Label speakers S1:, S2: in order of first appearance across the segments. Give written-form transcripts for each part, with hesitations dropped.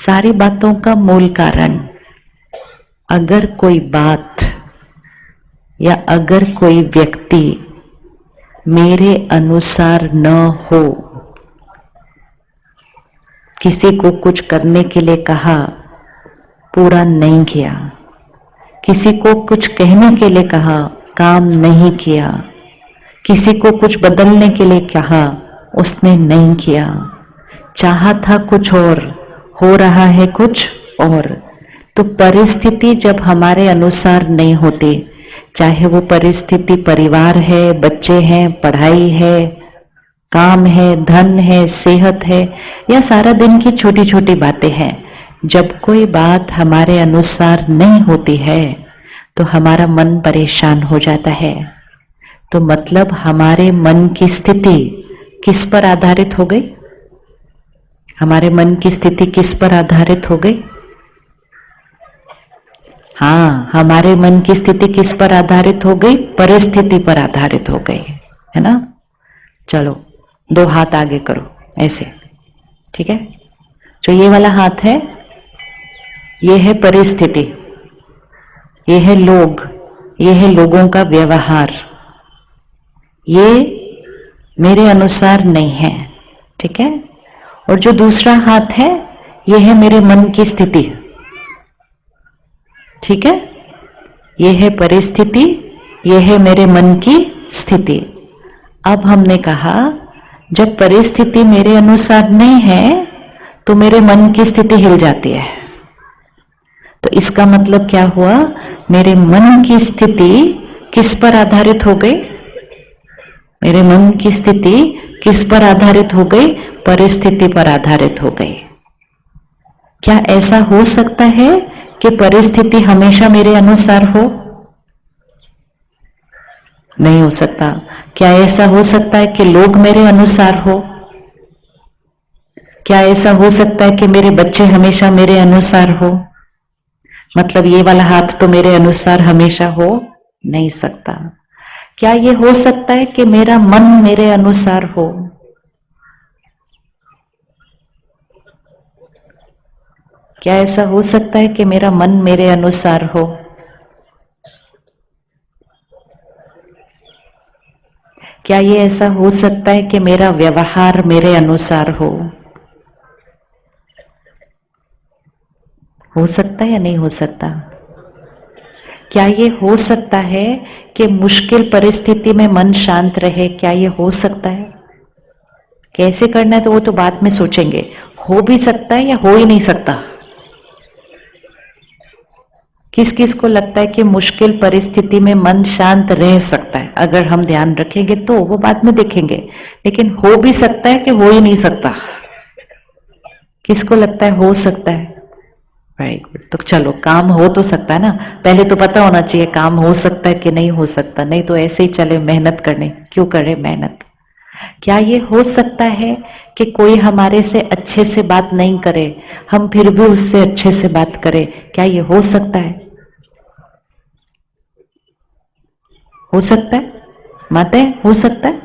S1: सारी बातों का मूल कारण, अगर कोई बात या अगर कोई व्यक्ति मेरे अनुसार न हो, किसी को कुछ करने के लिए कहा, पूरा नहीं किया, किसी को कुछ कहने के लिए कहा, काम नहीं किया, किसी को कुछ बदलने के लिए कहा, उसने नहीं किया, चाहा था कुछ और, हो रहा है कुछ और, तो परिस्थिति जब हमारे अनुसार नहीं होती, चाहे वो परिस्थिति परिवार है, बच्चे हैं, पढ़ाई है, काम है, धन है, सेहत है, या सारा दिन की छोटी छोटी बातें हैं, जब कोई बात हमारे अनुसार नहीं होती है तो हमारा मन परेशान हो जाता है। तो मतलब हमारे मन की स्थिति किस पर आधारित हो गई? हमारे मन की स्थिति किस पर आधारित हो गई? हाँ, हमारे मन की स्थिति किस पर आधारित हो गई? परिस्थिति पर आधारित हो गई, है ना। चलो, दो हाथ आगे करो ऐसे, ठीक है। जो ये वाला हाथ है, ये है परिस्थिति, ये है लोग, ये है लोगों का व्यवहार, ये मेरे अनुसार नहीं है, ठीक है। और जो दूसरा हाथ है, ये है मेरे मन की स्थिति, ठीक है। ये है परिस्थिति, ये है मेरे मन की स्थिति। अब हमने कहा जब परिस्थिति मेरे अनुसार नहीं है तो मेरे मन की स्थिति हिल जाती है। तो इसका मतलब क्या हुआ? मेरे मन की स्थिति किस पर आधारित हो गई? मेरे मन की स्थिति किस पर आधारित हो गई? परिस्थिति पर आधारित हो गई। क्या ऐसा हो सकता है कि परिस्थिति हमेशा मेरे अनुसार हो? नहीं हो सकता। क्या ऐसा हो सकता है कि लोग मेरे अनुसार हो? क्या ऐसा हो सकता है कि मेरे बच्चे हमेशा मेरे अनुसार हो? मतलब ये वाला हाथ तो मेरे अनुसार हमेशा हो नहीं सकता। क्या ये हो सकता है कि मेरा मन मेरे अनुसार हो? क्या ऐसा हो सकता है कि मेरा मन मेरे अनुसार हो? क्या ये ऐसा हो सकता है कि मेरा व्यवहार मेरे अनुसार हो? हो सकता है या नहीं हो सकता? क्या ये हो सकता है कि मुश्किल परिस्थिति में मन शांत रहे? क्या ये हो सकता है? कैसे करना है तो वो तो बाद में सोचेंगे। हो भी सकता है या हो ही नहीं सकता? किस किस को लगता है कि मुश्किल परिस्थिति में मन शांत रह सकता है? अगर हम ध्यान रखेंगे तो, वो बाद में देखेंगे। लेकिन हो भी सकता है कि हो ही नहीं सकता? किसको लगता है हो सकता है? Very good. तो चलो, काम हो तो सकता है ना। पहले तो पता होना चाहिए काम हो सकता है कि नहीं हो सकता, नहीं तो ऐसे ही चले मेहनत करने। क्यों करे मेहनत? क्या ये हो सकता है कि कोई हमारे से अच्छे से बात नहीं करे, हम फिर भी उससे अच्छे से बात करें? क्या ये हो सकता है? हो सकता है? माते हो सकता है?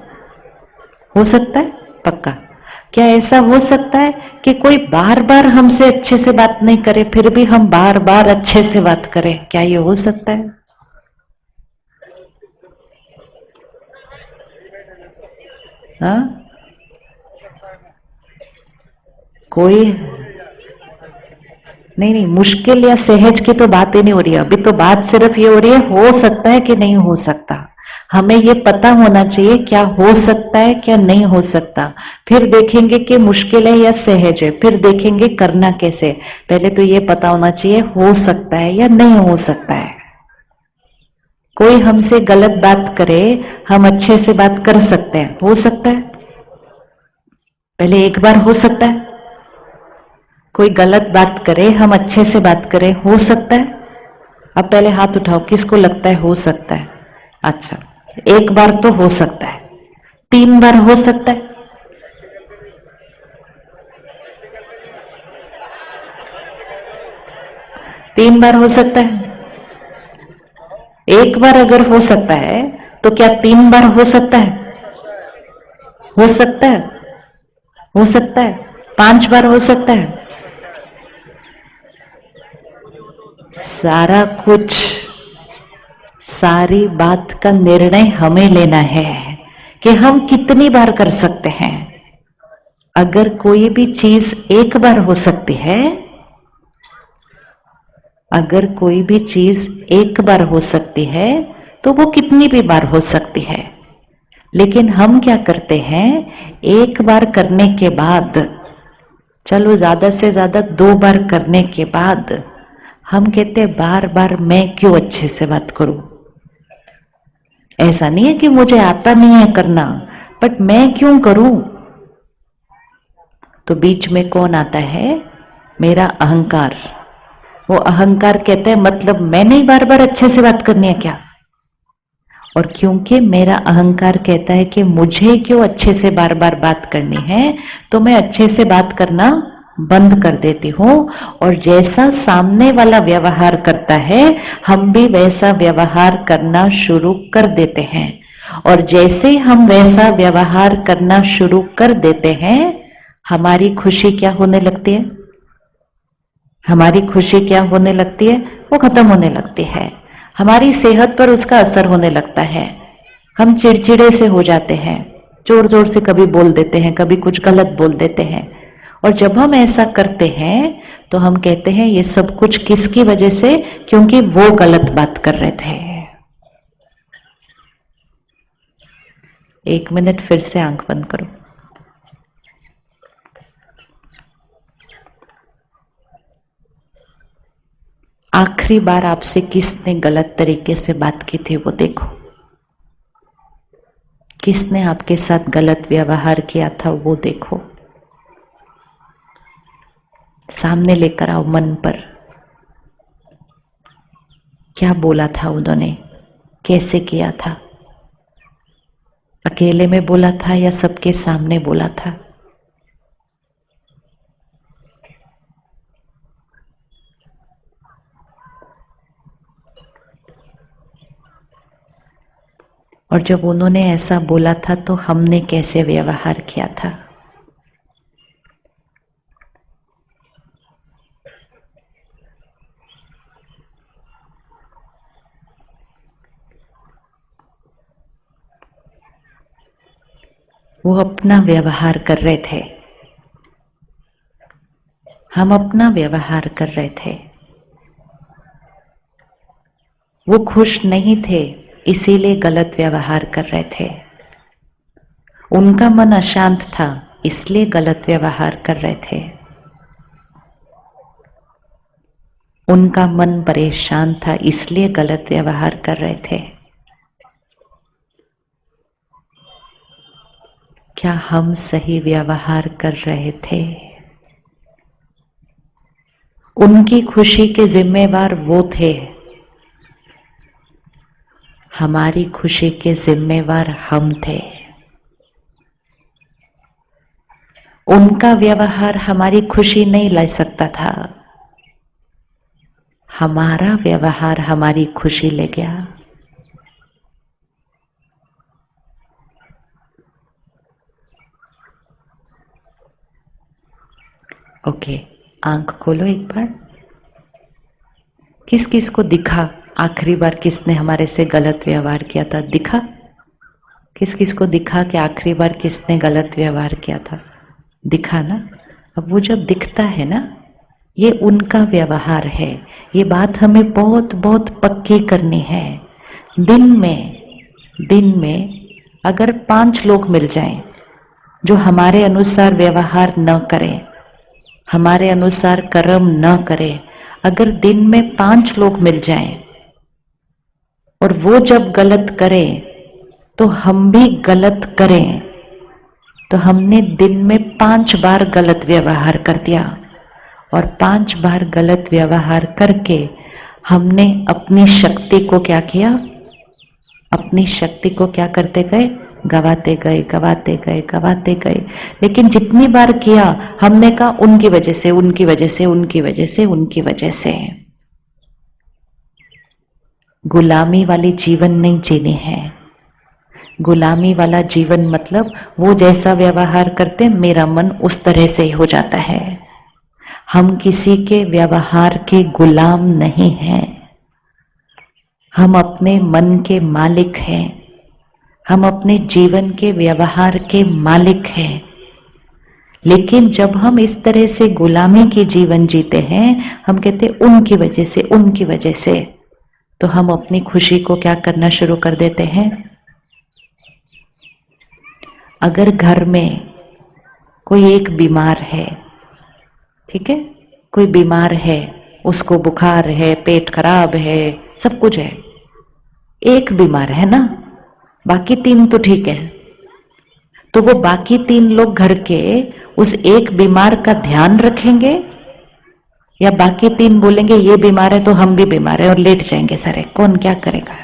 S1: हो सकता है पक्का। क्या ऐसा हो सकता है कि कोई बार बार हमसे अच्छे से बात नहीं करे, फिर भी हम बार बार अच्छे से बात करें? क्या ये हो सकता है? हाँ, कोई नहीं, मुश्किल या सहज की तो बात ही नहीं हो रही है। अभी तो बात सिर्फ ये हो रही है हो सकता है कि नहीं हो सकता। हमें ये पता होना चाहिए क्या हो सकता है क्या नहीं हो सकता। फिर देखेंगे कि मुश्किल है या सहज है, फिर देखेंगे करना कैसे। पहले तो ये पता होना चाहिए हो सकता है या नहीं हो सकता है। कोई हमसे गलत बात करे, हम अच्छे से बात कर सकते हैं, हो सकता है? पहले एक बार हो सकता है। कोई गलत बात करे, हम अच्छे से बात करें, हो सकता है? अब पहले हाथ उठाओ, किसको लगता है हो सकता है? अच्छा, एक बार तो हो सकता है, 3 बार हो सकता है, 3 बार हो सकता है। एक बार अगर हो सकता है तो क्या 3 बार हो सकता है? हो सकता है, हो सकता है। 5 बार हो सकता है, सारा कुछ, सारी बात का निर्णय हमें लेना है कि हम कितनी बार कर सकते हैं। अगर कोई भी चीज एक बार हो सकती है, अगर कोई भी चीज एक बार हो सकती है तो वो कितनी भी बार हो सकती है। लेकिन हम क्या करते हैं, एक बार करने के बाद, चलो ज्यादा से ज्यादा 2 बार करने के बाद हम कहते हैं बार बार मैं क्यों अच्छे से बात करूं। ऐसा नहीं है कि मुझे आता नहीं है करना, बट मैं क्यों करूं। तो बीच में कौन आता है, मेरा अहंकार। वो अहंकार कहता है मतलब मैंने ही बार बार अच्छे से बात करनी है क्या। और क्योंकि मेरा अहंकार कहता है कि मुझे क्यों अच्छे से बार बार बात करनी है, तो मैं अच्छे से बात करना बंद कर देती हूं। और जैसा सामने वाला व्यवहार करता है, हम भी वैसा व्यवहार करना शुरू कर देते हैं। और जैसे हम वैसा व्यवहार करना शुरू कर देते हैं, हमारी खुशी क्या होने लगती है, हमारी खुशी क्या होने लगती है, वो खत्म होने लगती है। हमारी सेहत पर उसका असर होने लगता है। हम चिड़चिड़े से हो जाते हैं, जोर जोर से कभी बोल देते हैं, कभी कुछ गलत बोल देते हैं। और जब हम ऐसा करते हैं तो हम कहते हैं ये सब कुछ किसकी वजह से, क्योंकि वो गलत बात कर रहे थे। 1 मिनट फिर से आंख बंद करो। आखिरी बार आपसे किसने गलत तरीके से बात की थी वो देखो। किसने आपके साथ गलत व्यवहार किया था वो देखो। सामने लेकर आओ मन पर। क्या बोला था उन्होंने, कैसे किया था, अकेले में बोला था या सबके सामने बोला था। और जब उन्होंने ऐसा बोला था तो हमने कैसे व्यवहार किया था। वो अपना व्यवहार कर रहे थे, हम अपना व्यवहार कर रहे थे। वो खुश नहीं थे इसीलिए गलत व्यवहार कर रहे थे। उनका मन अशांत था इसलिए गलत व्यवहार कर रहे थे। उनका मन परेशान था इसलिए गलत व्यवहार कर रहे थे। क्या हम सही व्यवहार कर रहे थे? उनकी खुशी के जिम्मेवार वो थे, हमारी खुशी के जिम्मेवार हम थे। उनका व्यवहार हमारी खुशी नहीं ला सकता था, हमारा व्यवहार हमारी खुशी ले गया। ओके, आंख खोलो एक बार। किस किस को दिखा आखिरी बार किसने हमारे से गलत व्यवहार किया था? दिखा? किस किस को दिखा कि आखिरी बार किसने गलत व्यवहार किया था? दिखा ना? अब वो जब दिखता है ना, ये उनका व्यवहार है। ये बात हमें बहुत बहुत पक्की करनी है। दिन में अगर 5 लोग मिल जाएं जो हमारे अनुसार व्यवहार न करें, हमारे अनुसार कर्म न करें, अगर दिन में 5 लोग मिल जाएं और वो जब गलत करें तो हम भी गलत करें, तो हमने दिन में 5 बार गलत व्यवहार कर दिया। और 5 बार गलत व्यवहार करके हमने अपनी शक्ति को क्या किया? अपनी शक्ति को क्या करते गए? गवाते गए, गवाते गए, गवाते गए। लेकिन जितनी बार किया हमने कहा उनकी वजह से, उनकी वजह से, उनकी वजह से, उनकी वजह से। गुलामी वाली जीवन नहीं जीनी है। गुलामी वाला जीवन मतलब वो जैसा व्यवहार करते मेरा मन उस तरह से ही हो जाता है। हम किसी के व्यवहार के गुलाम नहीं हैं। हम अपने मन के मालिक हैं। हम अपने जीवन के व्यवहार के मालिक हैं। लेकिन जब हम इस तरह से गुलामी की जीवन जीते हैं, हम कहते उनकी वजह से, उनकी वजह से, तो हम अपनी खुशी को क्या करना शुरू कर देते हैं। अगर घर में कोई एक बीमार है, ठीक है, कोई बीमार है, उसको बुखार है, पेट खराब है, सब कुछ है, एक बीमार है ना, बाकी तीन तो ठीक है, तो वो बाकी तीन लोग घर के उस एक बीमार का ध्यान रखेंगे या बाकी तीन बोलेंगे ये बीमार है तो हम भी बीमार है और लेट जाएंगे सारे, कौन क्या करेगा।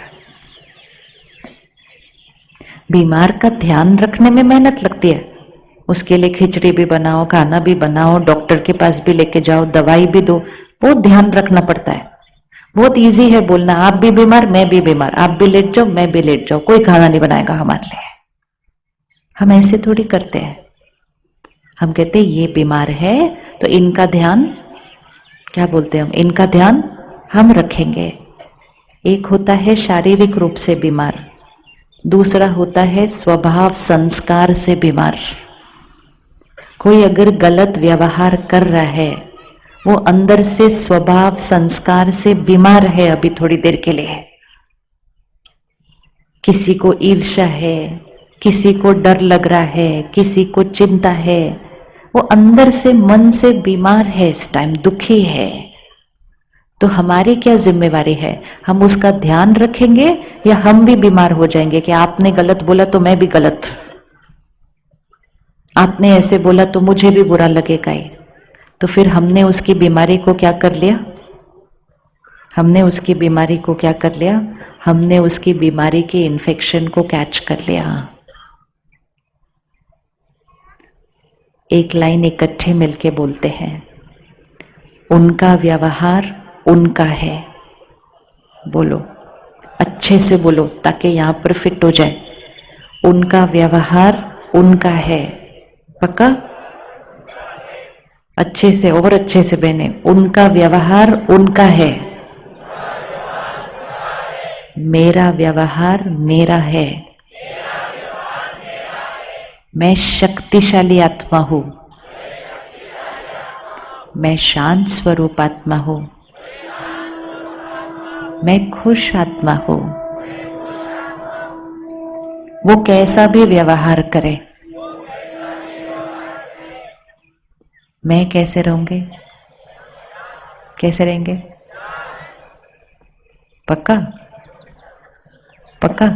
S1: बीमार का ध्यान रखने में मेहनत लगती है, उसके लिए खिचड़ी भी बनाओ, खाना भी बनाओ, डॉक्टर के पास भी लेके जाओ, दवाई भी दो, बहुत ध्यान रखना पड़ता है। बहुत इजी है बोलना आप भी बीमार मैं भी बीमार, आप भी लेट जाओ मैं भी लेट जाओ, कोई खाना नहीं बनाएगा हमारे लिए। हम ऐसे थोड़ी करते हैं। हम कहते हैं ये बीमार है तो इनका ध्यान, क्या बोलते हैं हम, इनका ध्यान हम रखेंगे। एक होता है शारीरिक रूप से बीमार, दूसरा होता है स्वभाव संस्कार से बीमार। कोई अगर गलत व्यवहार कर रहा है, वो अंदर से स्वभाव संस्कार से बीमार है अभी थोड़ी देर के लिए। किसी को ईर्ष्या है, किसी को डर लग रहा है, किसी को चिंता है, वो अंदर से मन से बीमार है, इस टाइम दुखी है। तो हमारी क्या जिम्मेवारी है, हम उसका ध्यान रखेंगे या हम भी बीमार हो जाएंगे कि आपने गलत बोला तो मैं भी गलत, आपने ऐसे बोला तो मुझे भी बुरा लगेगा ही। तो फिर हमने उसकी बीमारी को क्या कर लिया, हमने उसकी बीमारी को क्या कर लिया, हमने उसकी बीमारी की इन्फेक्शन को कैच कर लिया। एक लाइन इकट्ठे मिलके बोलते हैं, उनका व्यवहार उनका है। बोलो, अच्छे से बोलो ताकि यहां पर फिट हो जाए। उनका व्यवहार उनका है, पक्का, अच्छे से और अच्छे से बहने, उनका व्यवहार उनका है, मेरा व्यवहार मेरा है। मैं शक्तिशाली आत्मा हूं, मैं शांत स्वरूप आत्मा हूं, मैं खुश आत्मा हूं। वो कैसा भी व्यवहार करे, मैं कैसे रहूंगे, कैसे रहेंगे, पक्का पक्का।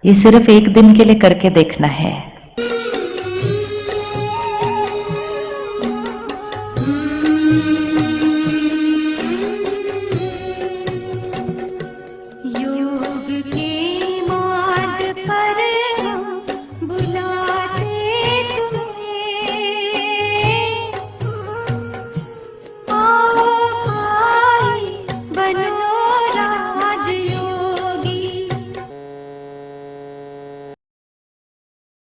S1: ये सिर्फ एक दिन के लिए करके देखना है।